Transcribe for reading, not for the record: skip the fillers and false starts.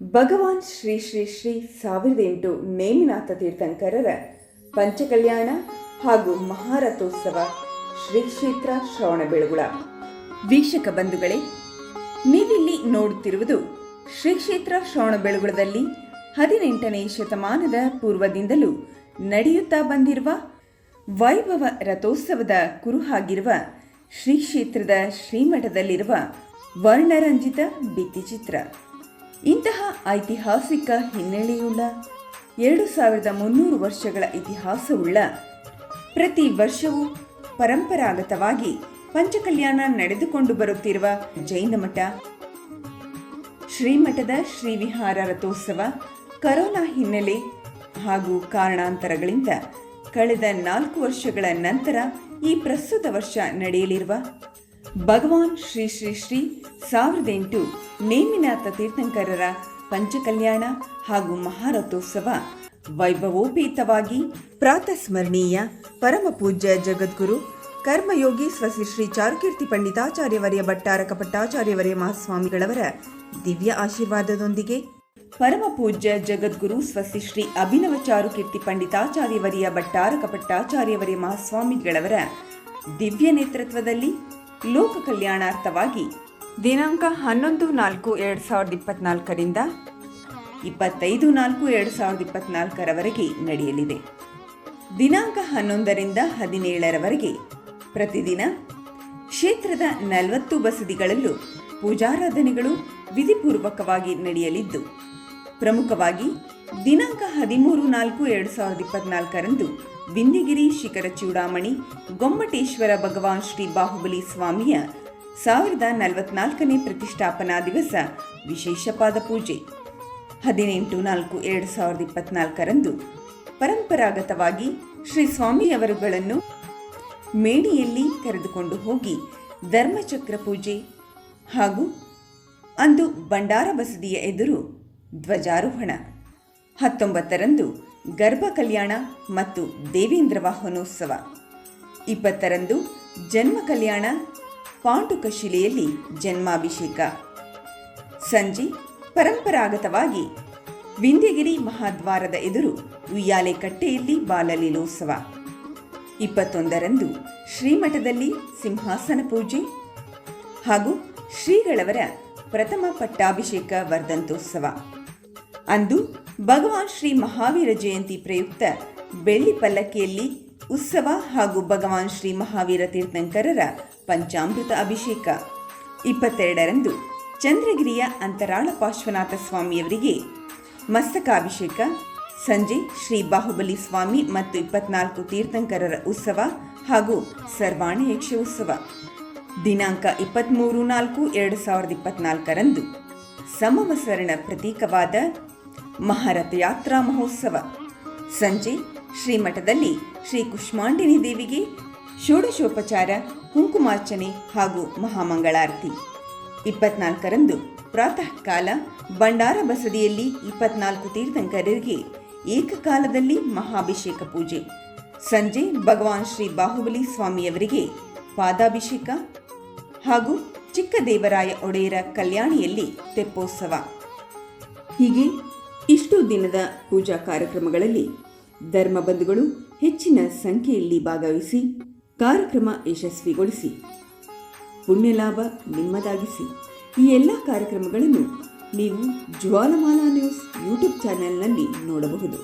ಭಗವಾನ್ ಶ್ರೀ ಶ್ರೀ ಶ್ರೀ 1008 ನೇಮಿನಾಥ ತೀರ್ಥಂಕರರ ಪಂಚಕಲ್ಯಾಣ ಹಾಗೂ ಮಹಾರಥೋತ್ಸವ ಶ್ರೀ ಕ್ಷೇತ್ರ ಶ್ರವಣಬೆಳಗೊಳ. ವೀಕ್ಷಕ ಬಂಧುಗಳೇ, ನೀವಿಲ್ಲಿ ನೋಡುತ್ತಿರುವುದು ಶ್ರೀ ಕ್ಷೇತ್ರ ಶ್ರವಣಬೆಳಗೊಳದಲ್ಲಿ 18ನೇ ಶತಮಾನದ ಪೂರ್ವದಿಂದಲೂ ನಡೆಯುತ್ತಾ ಬಂದಿರುವ ವೈಭವ ರಥೋತ್ಸವದ ಕುರುಹಾಗಿರುವ ಶ್ರೀ ಕ್ಷೇತ್ರದ ಶ್ರೀಮಠದಲ್ಲಿರುವ ವರ್ಣರಂಜಿತ ಭಿತ್ತಿಚಿತ್ರ. ಇಂತಹ ಐತಿಹಾಸಿಕ ಹಿನ್ನೆಲೆಯುಳ್ಳ 2300 ವರ್ಷಗಳ ಇತಿಹಾಸವುಳ್ಳ ಪ್ರತಿ ವರ್ಷವೂ ಪರಂಪರಾಗತವಾಗಿ ಪಂಚಕಲ್ಯಾಣ ನಡೆದುಕೊಂಡು ಬರುತ್ತಿರುವ ಜೈನ ಮಠ ಶ್ರೀಮಠದ ಶ್ರೀವಿಹಾರ ರಥೋತ್ಸವ ಕರೋನಾ ಹಿನ್ನೆಲೆ ಹಾಗೂ ಕಾರಣಾಂತರಗಳಿಂದ ಕಳೆದ 4 ವರ್ಷಗಳ ನಂತರ ಈ ಪ್ರಸ್ತುತ ವರ್ಷ ನಡೆಯಲಿರುವ ಭಗವಾನ್ ಶ್ರೀ ಶ್ರೀ ಶ್ರೀ 1008 ನೇಮಿನಾಥ ತೀರ್ಥಂಕರರ ಪಂಚಕಲ್ಯಾಣ ಹಾಗೂ ಮಹಾರಥೋತ್ಸವ ವೈಭವೋಪೇತವಾಗಿ ಪ್ರಾತಸ್ಮರಣೀಯ ಪರಮಪೂಜ್ಯ ಜಗದ್ಗುರು ಕರ್ಮಯೋಗಿ ಸ್ವಸಿ ಶ್ರೀ ಚಾರುಕೀರ್ತಿ ಪಂಡಿತಾಚಾರ್ಯವರ್ಯ ಭಟ್ಟಾರಕ ಪಟ್ಟಾಚಾರ್ಯವರ್ಯ ಮಹಾಸ್ವಾಮಿಗಳವರ ದಿವ್ಯ ಆಶೀರ್ವಾದದೊಂದಿಗೆ ಪರಮಪೂಜ್ಯ ಜಗದ್ಗುರು ಸ್ವಸಿ ಶ್ರೀ ಅಭಿನವ ಚಾರುಕೀರ್ತಿ ಪಂಡಿತಾಚಾರ್ಯವರ್ಯ ಭಟ್ಟಾರಕ ಪಟ್ಟಾಚಾರ್ಯವರ್ಯ ಮಹಾಸ್ವಾಮಿಗಳವರ ದಿವ್ಯ ನೇತೃತ್ವದಲ್ಲಿ ಲೋಕ ಕಲ್ಯಾಣಾರ್ಥವಾಗಿ ದಿನಾಂಕ 11/4/2024 ರಿಂದ 25/4/2024 ನಡೆಯಲಿದೆ. ದಿನಾಂಕ 11 ರಿಂದ 17 ಪ್ರತಿದಿನ ಕ್ಷೇತ್ರದ 40 ಬಸದಿಗಳಲ್ಲೂ ಪೂಜಾರಾಧನೆಗಳು ವಿಧಿಪೂರ್ವಕವಾಗಿ ನಡೆಯಲಿದ್ದು, ಪ್ರಮುಖವಾಗಿ ದಿನಾಂಕ 13/4/2024 ವಿಂಧ್ಯಗಿರಿ ಶಿಖರ ಚೂಡಾಮಣಿ ಗೊಮ್ಮಟೇಶ್ವರ ಭಗವಾನ್ ಶ್ರೀ ಬಾಹುಬಲಿ ಸ್ವಾಮಿಯ 1044ನೇ ಪ್ರತಿಷ್ಠಾಪನಾ ದಿವಸ ವಿಶೇಷ ಪಾದಪೂಜೆ. 18/4/2024 ಪರಂಪರಾಗತವಾಗಿ ಶ್ರೀ ಸ್ವಾಮಿಯವರುಗಳನ್ನು ಮೇಣಿಯಲ್ಲಿ ಕರೆದುಕೊಂಡು ಹೋಗಿ ಧರ್ಮಚಕ್ರ ಪೂಜೆ ಹಾಗೂ ಅಂದು ಭಂಡಾರ ಬಸದಿಯ ಎದುರು ಧ್ವಜಾರೋಹಣ. 19 ಗರ್ಭ ಕಲ್ಯಾಣ ಮತ್ತು ದೇವೇಂದ್ರ ವಾಹನೋತ್ಸವ. 20 ಜನ್ಮ ಕಲ್ಯಾಣ ಪಾಂಡುಕ ಶಿಲೆಯಲ್ಲಿ ಜನ್ಮಾಭಿಷೇಕ. ಸಂಜೆ ಪರಂಪರಾಗತವಾಗಿ ವಿಂಧ್ಯಗಿರಿ ಮಹಾದ್ವಾರದ ಎದುರು ಉಯ್ಯಾಲೆ ಕಟ್ಟೆಯಲ್ಲಿ ಬಾಲಲೀಲೋತ್ಸವ. 21 ಶ್ರೀಮಠದಲ್ಲಿ ಸಿಂಹಾಸನ ಪೂಜೆ ಹಾಗೂ ಶ್ರೀಗಳವರ ಪ್ರಥಮ ಪಟ್ಟಾಭಿಷೇಕ ವರ್ಧಂತೋತ್ಸವ. ಅಂದು ಭಗವಾನ್ ಶ್ರೀ ಮಹಾವೀರ ಜಯಂತಿ ಪ್ರಯುಕ್ತ ಬೆಳ್ಳಿ ಪಲ್ಲಕ್ಕಿಯಲ್ಲಿ ಉತ್ಸವ ಹಾಗೂ ಭಗವಾನ್ ಶ್ರೀ ಮಹಾವೀರ ತೀರ್ಥಂಕರರ ಪಂಚಾಮೃತ ಅಭಿಷೇಕ. 22 ಚಂದ್ರಗಿರಿಯ ಅಂತರಾಳ ಪಾರ್ಶ್ವನಾಥ ಸ್ವಾಮಿಯವರಿಗೆ ಮಸ್ತಕಾಭಿಷೇಕ. ಸಂಜೆ ಶ್ರೀ ಬಾಹುಬಲಿ ಸ್ವಾಮಿ ಮತ್ತು 24 ತೀರ್ಥಂಕರರ ಉತ್ಸವ ಹಾಗೂ ಸರ್ವಾಣಿ ಯಕ್ಷ ಉತ್ಸವ. ದಿನಾಂಕ 23/4/2024 ಸಮವಸರಣ ಪ್ರತೀಕವಾದ ಮಹಾರಥ ಯಾತ್ರಾ ಮಹೋತ್ಸವ. ಸಂಜೆ ಶ್ರೀಮಠದಲ್ಲಿ ಶ್ರೀ ಕುಷ್ಮಾಂಡಿನಿ ದೇವಿಗೆ ಷೋಡಶೋಪಚಾರ ಕುಂಕುಮಾರ್ಚನೆ ಹಾಗೂ ಮಹಾಮಂಗಳಾರತಿ. 24 ಪ್ರಾತಃ ಕಾಲ ಭಂಡಾರ ಬಸದಿಯಲ್ಲಿ 24 ತೀರ್ಥಂಕರರಿಗೆ ಏಕಕಾಲದಲ್ಲಿ ಮಹಾಭಿಷೇಕ ಪೂಜೆ. ಸಂಜೆ ಭಗವಾನ್ ಶ್ರೀ ಬಾಹುಬಲಿ ಸ್ವಾಮಿಯವರಿಗೆ ಪಾದಾಭಿಷೇಕ ಹಾಗೂ ಚಿಕ್ಕದೇವರಾಯ ಒಡೆಯರ ಕಲ್ಯಾಣಿಯಲ್ಲಿ ತೆಪ್ಪೋತ್ಸವ. ಹೀಗೆ ಇಷ್ಟು ದಿನದ ಪೂಜಾ ಕಾರ್ಯಕ್ರಮಗಳಲ್ಲಿ ಧರ್ಮಬಂಧುಗಳು ಹೆಚ್ಚಿನ ಸಂಖ್ಯೆಯಲ್ಲಿ ಭಾಗವಹಿಸಿ ಕಾರ್ಯಕ್ರಮ ಯಶಸ್ವಿಗೊಳಿಸಿ ಪುಣ್ಯಲಾಭ ನಿಮ್ಮದಾಗಿಸಿ. ಈ ಎಲ್ಲ ಕಾರ್ಯಕ್ರಮಗಳನ್ನು ನೀವು ಜ್ವಾಲಮಾಲಾ ನ್ಯೂಸ್ ಯೂಟ್ಯೂಬ್ ಚಾನೆಲ್ನಲ್ಲಿ ನೋಡಬಹುದು.